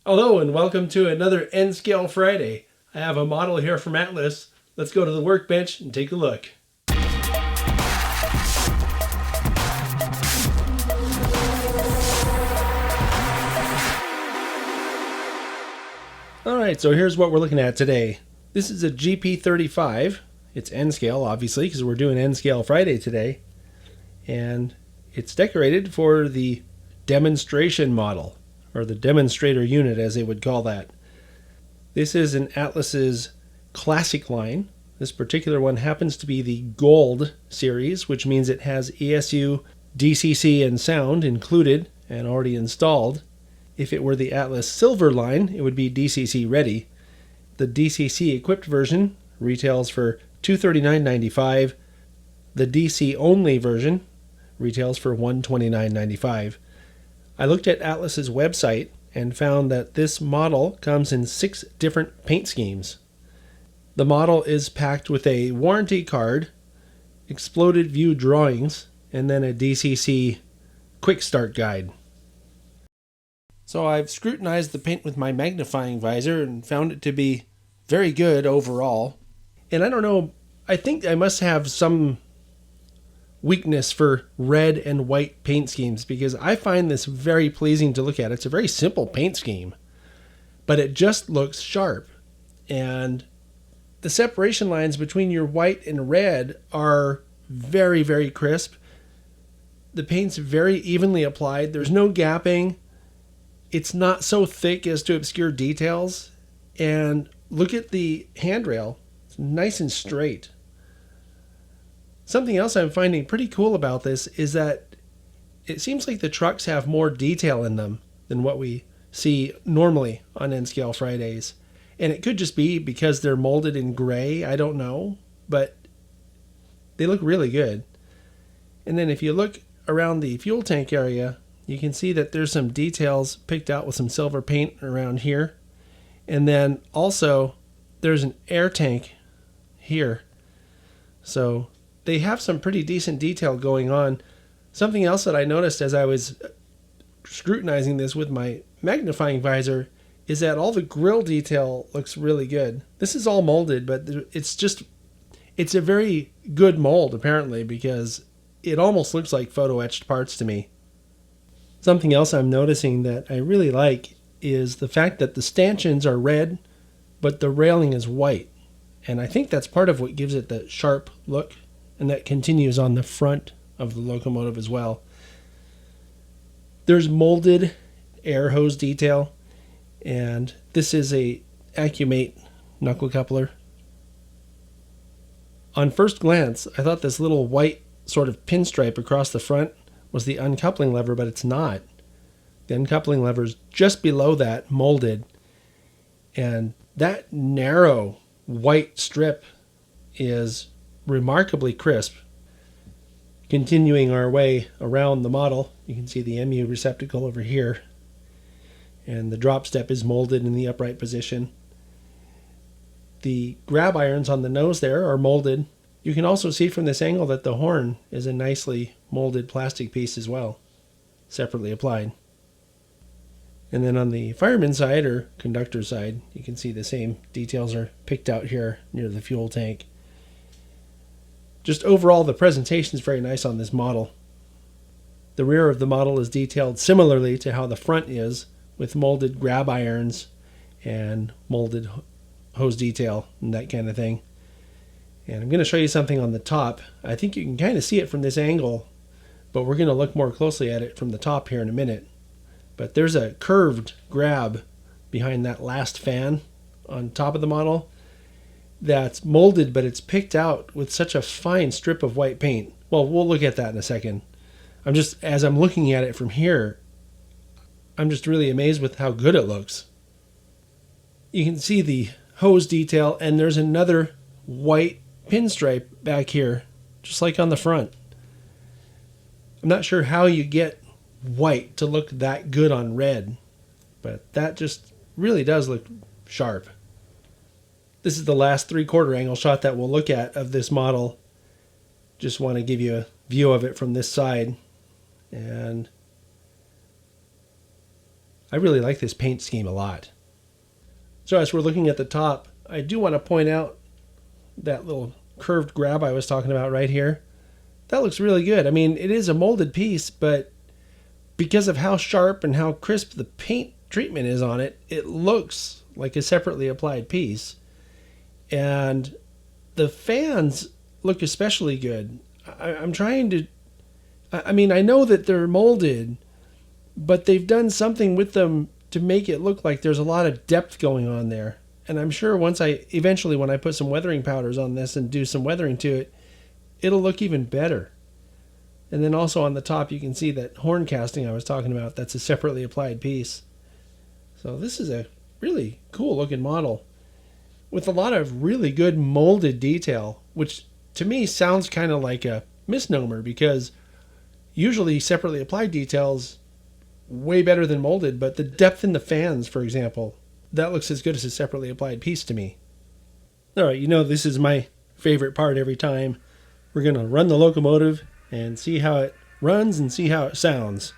Hello and welcome to another N-Scale Friday. I have a model here from Atlas. Let's go to the workbench and take a look. Alright, so here's what we're looking at today. This is a GP35. It's N-Scale, obviously, because we're doing N-Scale Friday today. And it's decorated for the demonstration model, or the demonstrator unit as they would call that. This is an Atlas's classic line. This particular one happens to be the Gold series, which means it has ESU, DCC, and sound included and already installed. If it were the Atlas Silver line, it would be DCC ready. The DCC equipped version retails for $239.95. The DC only version retails for $129.95. I looked at Atlas's website and found that this model comes in 6 different paint schemes. The model is packed with a warranty card, exploded view drawings, and then a DCC quick start guide. So I've scrutinized the paint with my magnifying visor and found it to be very good overall. And I don't know, I think I must have some weakness for red and white paint schemes because I find this very pleasing to look at. It's a very simple paint scheme, but it just looks sharp. And the separation lines between your white and red are very, very crisp. The paint's very evenly applied. There's no gapping. It's not so thick as to obscure details. And look at the handrail. It's nice and straight. Something else I'm finding pretty cool about this is that it seems like the trucks have more detail in them than what we see normally on N-Scale Fridays. And it could just be because they're molded in gray, I don't know, but they look really good. And then if you look around the fuel tank area, you can see that there's some details picked out with some silver paint around here. And then also there's an air tank here. So they have some pretty decent detail going on. Something else that I noticed as I was scrutinizing this with my magnifying visor is that all the grill detail looks really good. This is all molded, but it's a very good mold apparently because it almost looks like photo etched parts to me. Something else I'm noticing that I really like is the fact that the stanchions are red, but the railing is white. And I think that's part of what gives it the sharp look, and that continues on the front of the locomotive as well. There's molded air hose detail, and this is a Accumate knuckle coupler. On first glance, I thought this little white sort of pinstripe across the front was the uncoupling lever, but it's not. The uncoupling lever is just below that, molded, and that narrow white strip is remarkably crisp. Continuing our way around the model, you can see the MU receptacle over here, and the drop step is molded in the upright position. The grab irons on the nose there are molded. You can also see from this angle that the horn is a nicely molded plastic piece as well, separately applied. And then on the fireman side or conductor side, you can see the same details are picked out here near the fuel tank. Just overall, the presentation is very nice on this model. The rear of the model is detailed similarly to how the front is, with molded grab irons and molded hose detail and that kind of thing. And I'm going to show you something on the top. I think you can kind of see it from this angle, but we're going to look more closely at it from the top here in a minute. But there's a curved grab behind that last fan on top of the model that's molded, but it's picked out with such a fine strip of white paint. Well, we'll look at that in a second. As I'm looking at it from here, I'm just really amazed with how good it looks. You can see the hose detail, and there's another white pinstripe back here, just like on the front. I'm not sure how you get white to look that good on red, but that just really does look sharp. This is the last 3/4 angle shot that we'll look at of this model. Just want to give you a view of it from this side. And I really like this paint scheme a lot. So as we're looking at the top, I do want to point out that little curved grab I was talking about right here. That looks really good. I mean, it is a molded piece, but because of how sharp and how crisp the paint treatment is on it, it looks like a separately applied piece. And the fans look especially good. I'm trying to, I mean, I know that they're molded, but they've done something with them to make it look like there's a lot of depth going on there. And I'm sure when I put some weathering powders on this and do some weathering to it, it'll look even better. And then also on the top, you can see that horn casting I was talking about. That's a separately applied piece. So this is a really cool looking model with a lot of really good molded detail, which to me sounds kind of like a misnomer, because usually separately applied details way better than molded, but the depth in the fans, for example, that looks as good as a separately applied piece to me. All right, this is my favorite part every time. We're going to run the locomotive and see how it runs and see how it sounds.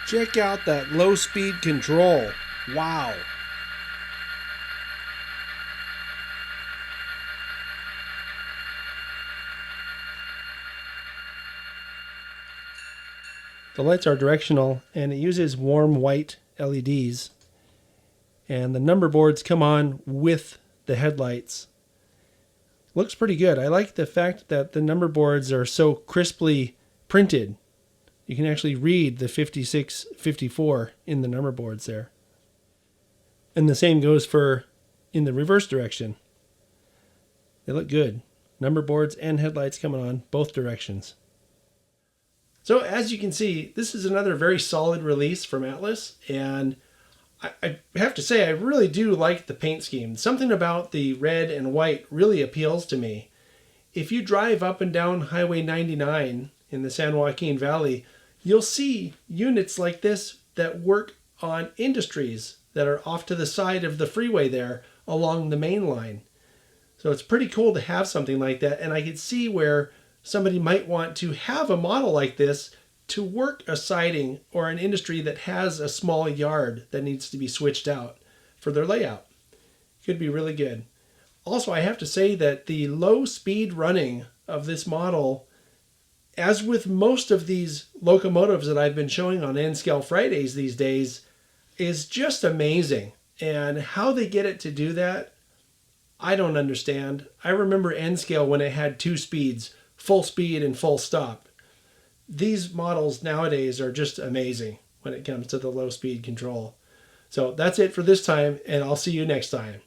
Check out that low speed control. Wow. The lights are directional and it uses warm white LEDs. And the number boards come on with the headlights. Looks pretty good. I like the fact that the number boards are so crisply printed. You can actually read the 56, 54 in the number boards there. And the same goes for in the reverse direction. They look good. Number boards and headlights coming on both directions. So as you can see, this is another very solid release from Atlas, and I have to say I really do like the paint scheme. Something about the red and white really appeals to me. If you drive up and down Highway 99 in the San Joaquin Valley, you'll see units like this that work on industries that are off to the side of the freeway there along the main line. So it's pretty cool to have something like that, and I could see where somebody might want to have a model like this to work a siding or an industry that has a small yard that needs to be switched out for their layout. Could be really good. Also, I have to say that the low speed running of this model, as with most of these locomotives that I've been showing on N-Scale Fridays these days, is just amazing. And how they get it to do that, I don't understand. I remember N-Scale when it had two speeds, full speed and full stop. These models nowadays are just amazing when it comes to the low speed control. So that's it for this time, and I'll see you next time.